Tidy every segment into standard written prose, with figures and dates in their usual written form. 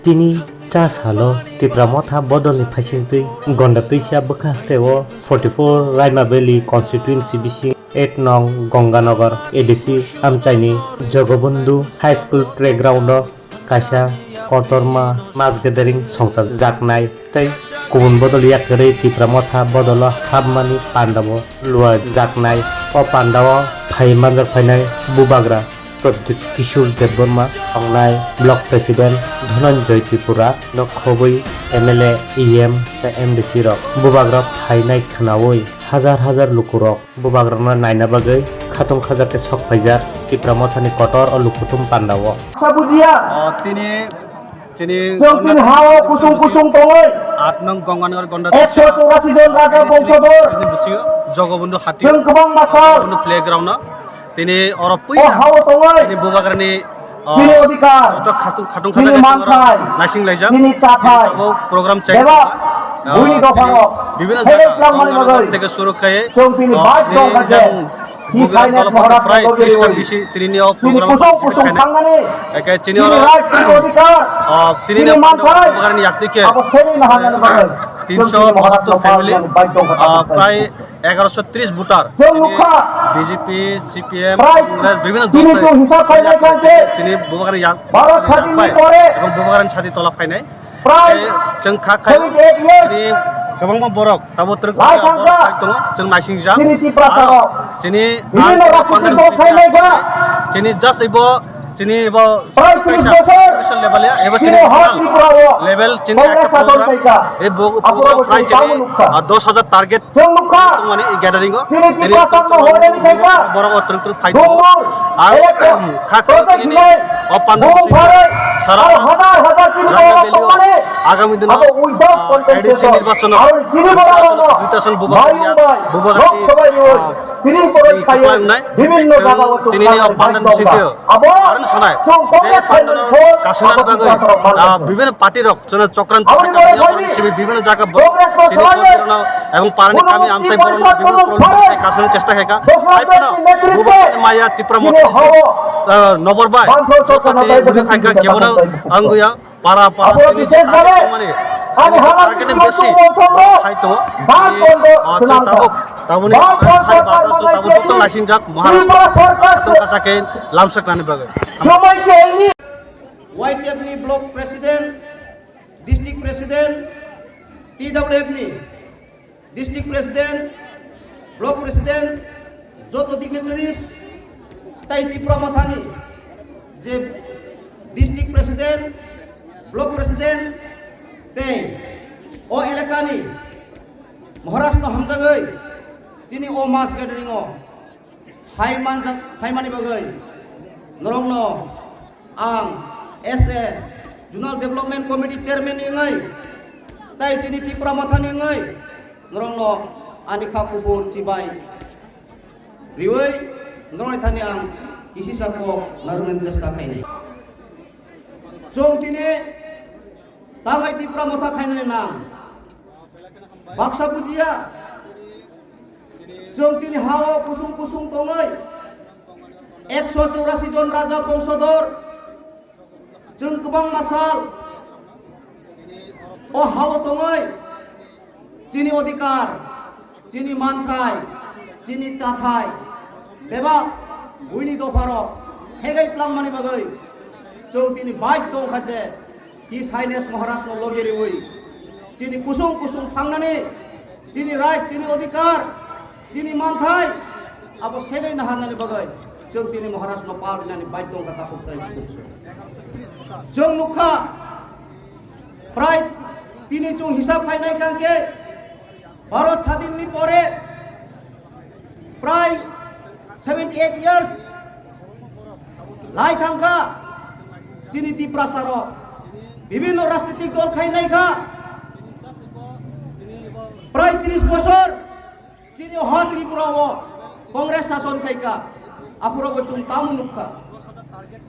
Tini cha salo tipra motha bodolni phasingtui gonda tuisa bwkhasteo 44 Raima Valley constituency bising 8 nong Gonganagar ADC Amchaini Jogobandhu High School playground kaisa kotorma mas gathering songsar jaknai tei kubun bodol yakre tipra motha bodola habmani pandavo lua jaknai o pandavo phai manjak phainai bubagra Pradyut Kishore Debbarma Angnai Block President Dhananjay Tripura no khobui MLA EM ta MDC rok bubagrok hainai khnaoi হাজার lukurok bubagrokno naina bagai khatung khajake sok phaijak Tripura mothani kotor o lukutum pandao সাবুজিয়া তিনি চৌচিন হাও কুসুম তলৈ 8 নং গঙ্গানগর গন্ডা 184 জন রাজা বংশধর জগবন্ধু হাতি जों गोबां मासाल playground তিনি অরপুই ও হাও তলৈ তিনি বুবাগ্রানি যিনি অধিকার তো খাতুং যিনি মানথাই নাইসিং লাইজা যিনি চাথাই প্রোগ্রাম চাই দেবা বুড়ি দফানো বিভিন্ন সেরে প্লাম মানে মগই থেকে শুরু করে जों তিনি বাইক দং কাছে কি সাইনেস মহারাজ প্রায় 30 টা বেশি তিনিও প্রোগ্রাম কুসুম থাঙ্গানি একে তিনি অধিকার তিনি বুবাগ্রানি যাত্রীকে আবো সেরে না হাঙ্গানি মগই 372 ফ্যামিলি প্রায় 1130 ভোটার বিজেপি সিপিএম বিভিন্ন দল তিনি বুবাগ্রানি ভারত স্বাধীন পরে এবং বুবাগ্রানি সাথী তলা ফাইনাই প্রায় जों खाखाय তিনি गोबां बरक ताबो ट्रक दङ जों नाइसिं जा जोंनि जोंनि जास्ट एबो जोंनि एबो स्पेशल लेवल एबो लेवल जोंनि একটা প্রোগ্রাম এই প্রোগ্রাম প্রায় जोंनि 10000 টার্গেট মানে গ্যাদারিং তিনি বড় অত্রন্ত ফাইট আর খাখায় তিনি অপান্ড সারা আগামী দিনে এডিসি নির্বাচন বিভিন্ন পার্টির চক্রান্ত বিভিন্ন জায়গা এবং পারানি কামি আমসাই বড় কাশনের চেষ্টা হেকা মায়া ত্রিপুরা মত নবরবাই কেমন আঙ্গুয়া পারা মানে আমি টার্গেটে বেশি হয়তো তাবনি তাবনি তো লাইসেন্স যাক মহারাষ্ট্র কাছাকে লামসাক রানি বাগে YTFনি ব্লক প্রেসিডেন্ট ডিস্ট্রিক্ট প্রেসিডেন্ট TWFনি ডিস্ট্রিক্ট প্রেসিডেন্ট ব্লক প্রেসিডেন্ট যত ডিগনিটারিজ তাই ত্রিপুরা মাথানি যে district president block president tei o elekani Maharashtra hamjagai tini o mas gathering o haimani bagai norongno ang SA Zonal Development Committee Chairman ingai tai sini Tripura mathani ingai norongno anikha kubur cibai riwai norong thani ang isi sako narungan jasta khaini jong tini তামাই Tripura মথা খাইনানি নাম বাক্সা বুজিয়া जोंचिनि हाओ कुसुम तङै 184 জন রাজা বংশধর जों गोबां मासाल ও হাও তङै চিনি অধিকার চিনি মানথাই চিনি চাথাই বেবা বুইনি দফার সেগাই প্লামমানি বাগै जों तिनि बाइक दं खाजे কি সাইনেস মহারাষ্ট্র লগেরি ওই চিনি কুসুম থাঙ্গানি চিনি রাইট চিনি অধিকার চিনি মানথাই আবো সেগাই না হাঙ্গানি বাগাই जों তিনি মহারাষ্ট্র পালনানি বাইক দং কথা খুবতাই जों নুখা প্রায় তিনি जों হিসাব ফাইনাই কাঙ্কে ভারত স্বাধীননি পরে প্রায় 78 ইয়ার্স লাই থাঙ্কা চিনি ত্রিপুরা সারো বিভিন্ন রাজনৈতিক দল খাই নাই খা প্রায় 30 বছর চিনি হত ত্রিপুরা কংগ্রেস শাসন খাইকা আপুরা বচুন তামু নুখা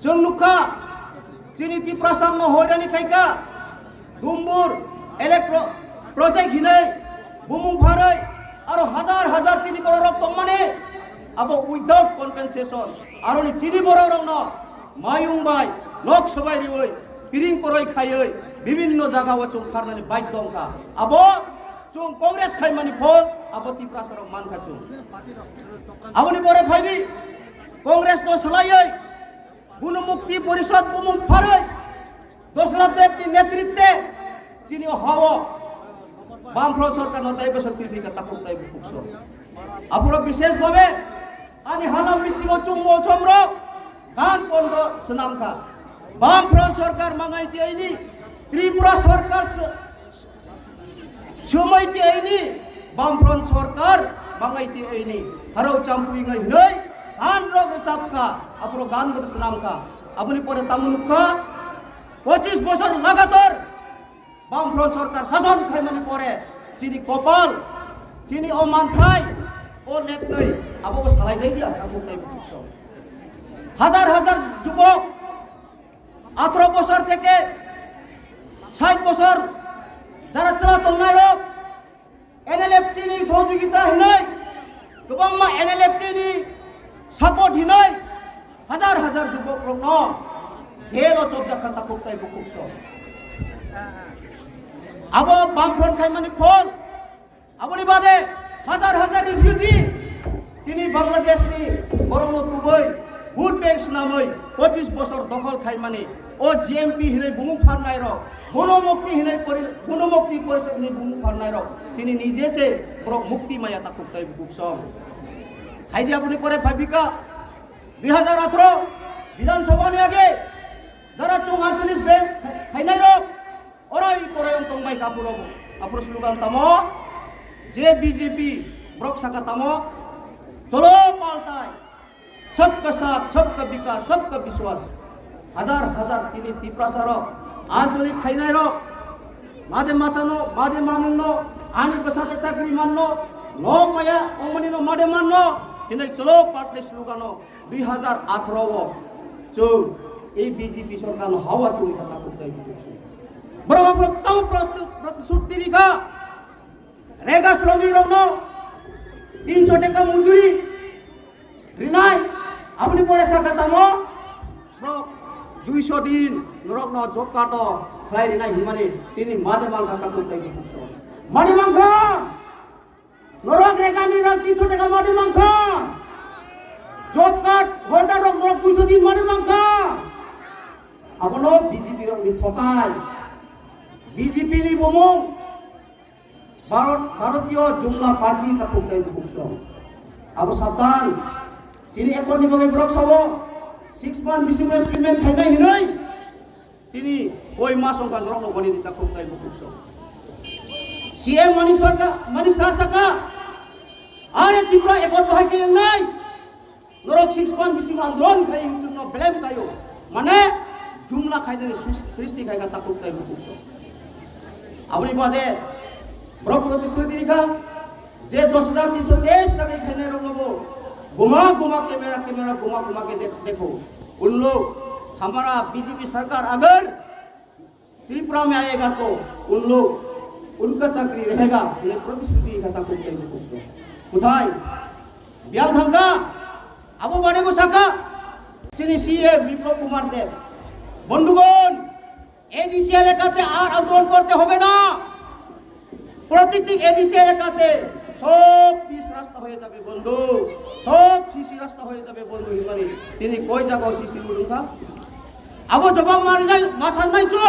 जों নুখা চিনি ত্রিপুরা সামনে হয়রানি খাইকা দুম্বুর ইলেক্ট্রো প্রজেক্ট হিনে বুমুং ফারাই আর হাজার চিনি বড় রক্ত মানে আবো উইদাউট কম্পেনসেশন আর চিনি বড় রং মায়ুং বাই লোকসভায় রিওই piring poroi khayoi bibinno jaga o chung kharnani baik dongka abo chung congress khaimani phol abo Tripura sarok mankha chung aboni pore phaini congress no salayoi গুণমুক্তি পরিষদ বুমুং ফারই দশরথ একটি নেতৃত্বে যিনি হওয়া বামফ্রন্ট সরকার নতাই বছর পিলফিকা তাকুক তাই বুকুকস আপুরো বিশেষভাবে আনি হালাম মিসিং চুমো চম্র গান পন্দ সনামখা বামফ্রন্ট সরকার মাঙ্গাইতে আইনি ত্রিপুরা সরকার সময়তে আইনি বামফ্রন্ট সরকার মাঙ্গাইতে আইনি হারো চাম্পুই গাই নই গান রগ সাপকা আপুরো গান রগ সনামখা আপনি পরে তামুনুখা 25 বছর লাগাতার বামফ্রন্ট সরকার শাসন খাইমানি পরে যিনি কপাল যিনি অমানথাই ও লেপনই আবো সালাই যাই দিয়া তাবো তাই বুকস হাজার হাজার যুবক 18 বছর থেকে 60 বছর যারা চালাতন নায়ক এনএলএফটি নি সহযোগিতা হিনাই গোবাং মা এনএলএফটি নি সাপোর্ট হিনাই হাজার হাজার যুবক রং জেল ও চোখজাখা তাকুক তাই বুকুকস আবো বামফ্রন্ট খাইমানি ফল আপনি বাদে হাজার হাজার রিফিউজি তিনি বাংলাদেশ নি বরংলো তুবই ভোট ব্যাংক নামই 25 বছর দখল খাইমানি ও জিএমপি হিনে বুমুক ফারনাই র গুণমুক্তি হিনে গুণমুক্তি পরিষদ নি বুমুক ফারনাই র তিনি নিজে সে পুরো মুক্তি মায়া তাকুক তাই বুকুকস খাইদি আপনি পরে ভাবিকা 2018 বিধানসভা নি আগে যারা 44 বে খাইনাই র ওরাই পরায়ণ তংবাই কাপুর আপুর স্লোগান তামো যে বিজেপি ব্রক শাখা তামো চলো পাল্টাই सबका साथ सबका विकास सबका विश्वास हजार हजार তিনি ত্রিপুরা সারক আঞ্চলিক খাইনাই রক মাদে মাচানো মাদে মানুনো আনি বসাতে চাকরি মাননো লং মায়া অমনিনো মাদে মাননো কিন্তু চলো পাটলে স্লোগানো 2018 চৌ এই বিজেপি সরকার হাওয়া চুরি কথা করতে বরং প্রথম প্রতিশ্রুতি রেখা রেগা শ্রমিক রত্ন 300 টাকা মজুরি রিনাই আপনি পরে সাকাতামো 200 দিন নরকন জব কার্ড খাই রিনাই হিমানি তিনি মাদে মাংখা কাকুক তাই বুকস মাদে মাংখা নরক রেগানি রক 300 টাকা মাদে মাংখা জব কার্ড হোল্ডার রক 200 দিন মাদে মাংখা আপনো বিজেপি রক ঠকাই বিজেপি নি বমু ভারতীয় জুমলা পার্টি কাকুক তাই বুকস আবো সাবধান তিনি একনি বগে ব্রক সব 6 মান বিসিম ইমপ্লিমেন্ট খাইনাই হিনই তিনি ওই মাস সংখ্যা নরক বনি দিতা খুব তাই বুকস সিএম মানিক সাকা আরে ত্রিপুরা একর বাহাই কে নাই নরক 6 মান বিসিম আন্দোলন খাই জন্য ব্লেম কায়ো মানে জুমলা খাইনাই সৃষ্টি খাইগা তা খুব তাই বুকস আপনি বাদে ব্রক প্রতিশ্রুতি রেখা যে 10323 টাকা খাইনাই রংবো घुमा घुमा कैमरा घुमा घुमा के देखो उन लोग हमारा बीजेपी सरकार अगर त्रिपुरा में आएगा तो उन लोग उनका चाकरी रहेगा उन्हें प्रतिश्रुति खाता कुथाई बियाल थमका अबो बड़े बसाका चिनी सीए विप्लव कुमार देव बंधुगण एडीसी एलाकाते আর আন্দোলন করতে হবে না প্রত্যেকটি এডিসি এলাকাতে সব পিস রাস্তা হয়ে যাবে বন্ধু সব সিসি রাস্তা হয়ে যাবে বন্ধু হিমানি তিনি কই জায়গা সিসি উড়ুকা আবো জবাব মারি নাই মাসান নাই চো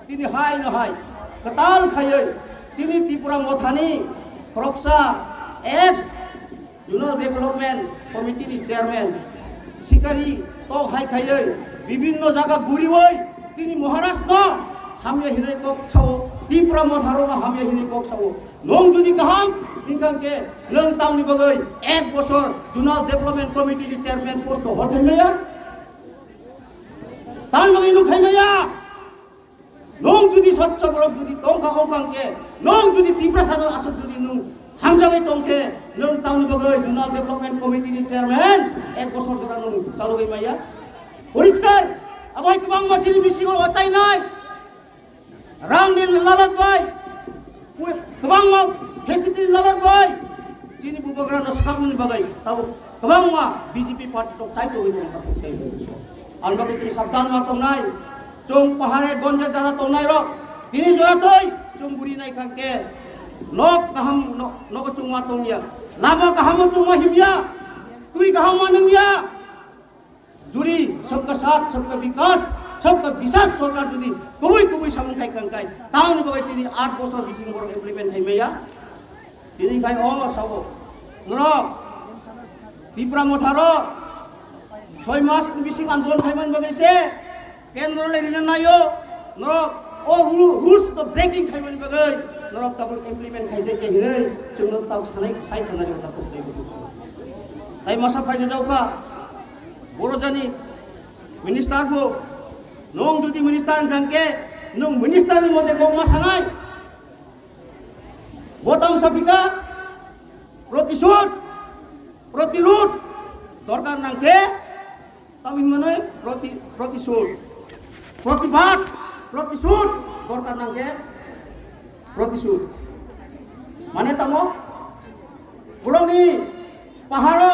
তিনি হাই না হাই কতাল খাইই তিনি ত্রিপুরা মথানি খরকসা এক্স জুনাল ডেভেলপমেন্ট কমিটির চেয়ারম্যান শিকারি তো হাই খাইই বিভিন্ন জায়গা ঘুরিবই তিনি মহারাষ্ট্র হামিয়া হিনে কক ছাও ত্রিপুরা মথারো না হামিয়া হিনে কক ছাও নং যদি কাহাম ইনকামকে নং তামনি বগৈ 1 বছর জুনাল ডেভেলপমেন্ট কমিটির চেয়ারম্যান পোস্ট হল খাইমায়া তান বগৈ নু খাইমায়া নং যদি স্বচ্ছ বরক যদি তংখা হংকাংকে নং যদি ত্রিপুরা সানো আসত যদি নু হামজাগৈ তংখে নং তামনি বগৈ জুনাল ডেভেলপমেন্ট কমিটির চেয়ারম্যান 1 বছর ধরে নু চালু গইমায়া পরিষ্কার আবাই কবাং মাছিনি বিসিও অচাই নাই রাং নীল লালত ভাই কবাং মা ফেসিলিটি লালত ভাই চিনি বুবগ্রান সামনে বাগাই তাও কবাং মা বিজেপি পার্টি তো চাই তো হইব না করতে আনবাকে চিনি সাবধান মাতম নাই chung pahare gonja jada tongnai rok tini joratoi chung buri nai khangke nok kaham nok chung ma tongya lama kaham chung ma himya tui kaham manungya juri सबका साथ सबका विकास सबका विश्वास सरकार जुदी कबुई सामुंखाय kangkai tauni bagai tini 8 bosor bising borok implement haimeya tini kai sabo norok Tipra motharo 6 mas bising andolon khaiman bagai se kendro le rina nayo norok rules to breaking khaiman bagai norok tabul implement khaije ke hinai chungno taw sanai sai khanari ta ko dei bu tai masa phaije jauka borojani minister bo nong jodi minister rangke nong minister ni mode goma sangai botam sapika protirut dorkar nangke tamin mane protisud protibat protisud dorkar nangke protisud mane tamo borong ni paharo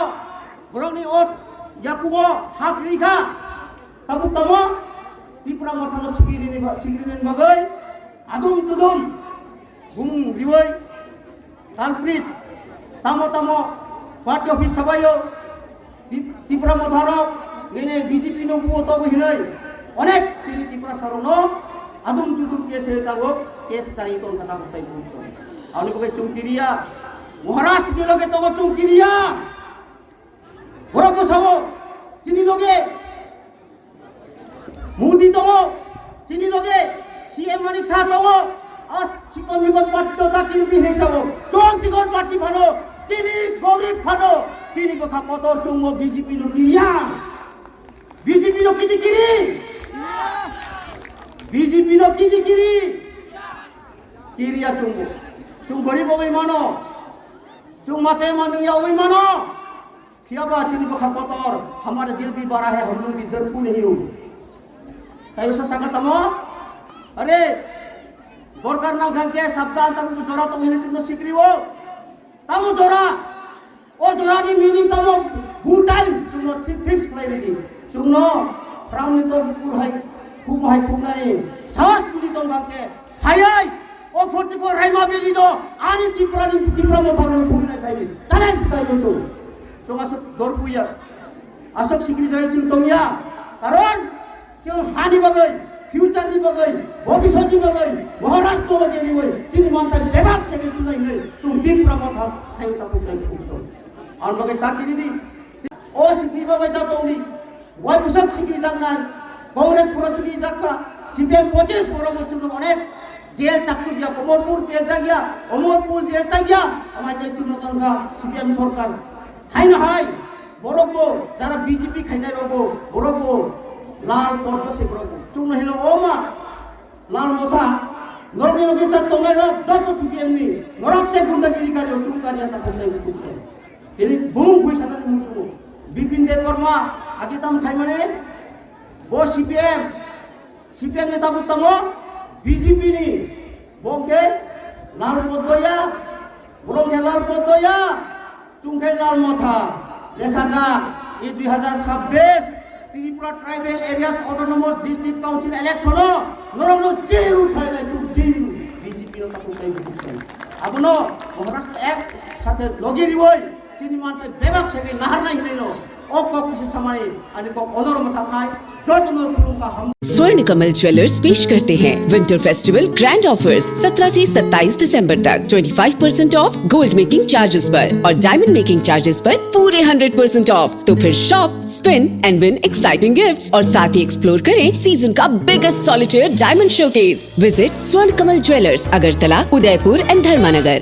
borong ni ot yapugo hak rika tabuk tamo Tipra mothalo sikirinin bagai adum tudum bung riwai kalprit tamo party office sabayo Tipra motharo nene BJP no buo to hinai onek tini Tipra sarono adum tudum case tago case tai ton kata butai punso awni ko chungkiria Maharashtra ni loge to chungkiria borok sabo tini loge Modi tongo chini loge CM Manik Shah tongo as chikon mikon party to ta kirti hesabo chong chikon party phano chini gorib phano chini bokha kotor chungmo BJP lo kiria BJP lo kiti kiri BJP lo kiti kiri kiria chungmo chung gorib oi mano chung mase manung ya oi mano khiaba chini bokha kotor hamara दिल भी बड़ा है हम लोग भी डरपू नहीं हो ताई bisa sangat tamo अरे gorkar nang khangke sabdan tamu jora to hini chungno sikriwo tamu jora o jora ni meaning tamo butai chungno fix klai redi chungno framni to pur hai khum nai sawas tuli tong khangke phayai o 44 raima beli do ani Tipra motharo khum nai phai challenge kai do chung asuk dorpuya asok sikri jari chung tongya karon chung hani bagai future ni bagai bhobishot ni bagai Maharashtra lage ni bagai chini manta lebak sege tunai nei chung Tipra mothar thai ta ko tai khumso an bagai takiri ni o sikri bagai ta tongni wai pusat sikri jangnai Congress pura sikri jakka CPM 25 borok chung onek jel chakchu gya Komorpur jel jagya Omorpur jel jagya amai tai chung tangka CPM sorkar hai na hai boroko jara BJP khainai robo boroko लाल पट्ट से प्रभु चुन हिलो ओमा लाल मोथा नरनी नदी चा तंगाई रो जत CPM नि नरक से गुंडागिरी कार्य चुन कार्य ता खंदै कुछ तेरी बुम भुइ साता मुचु बिपिन देव वर्मा आगे तम खाइ माने बो सीपीएम ने ताबु तमो बीजेपी नि बोंगे लाल पद्दया बोंगे लाल पद्दया चुंखे लाल मोथा देखा जा ये 2026 Tripura Tribal Areas Autonomous District Council election norongno jeru khailai tu jeru BJP no tapu kai bukai abuno Maharashtra Act sathe logiri boy chini mantai bebak sege nahar nai hineno o ko kisi samai ani ko onor matha khai jotonor kulunga हम स्वर्ण कमल jewellers पेश करते हैं winter festival grand offers 17 से 27 दिसंबर तक 25% of gold making charges पर और diamond making charges पर पूरे 100% ऑफ। तो फिर shop, spin and win exciting gifts और साथ ही एक्सप्लोर करें सीजन का biggest solitaire diamond showcase. Visit स्वर्ण कमल ज्वेलर्स, अगरतला, उदयपुर एंड धर्मानगर।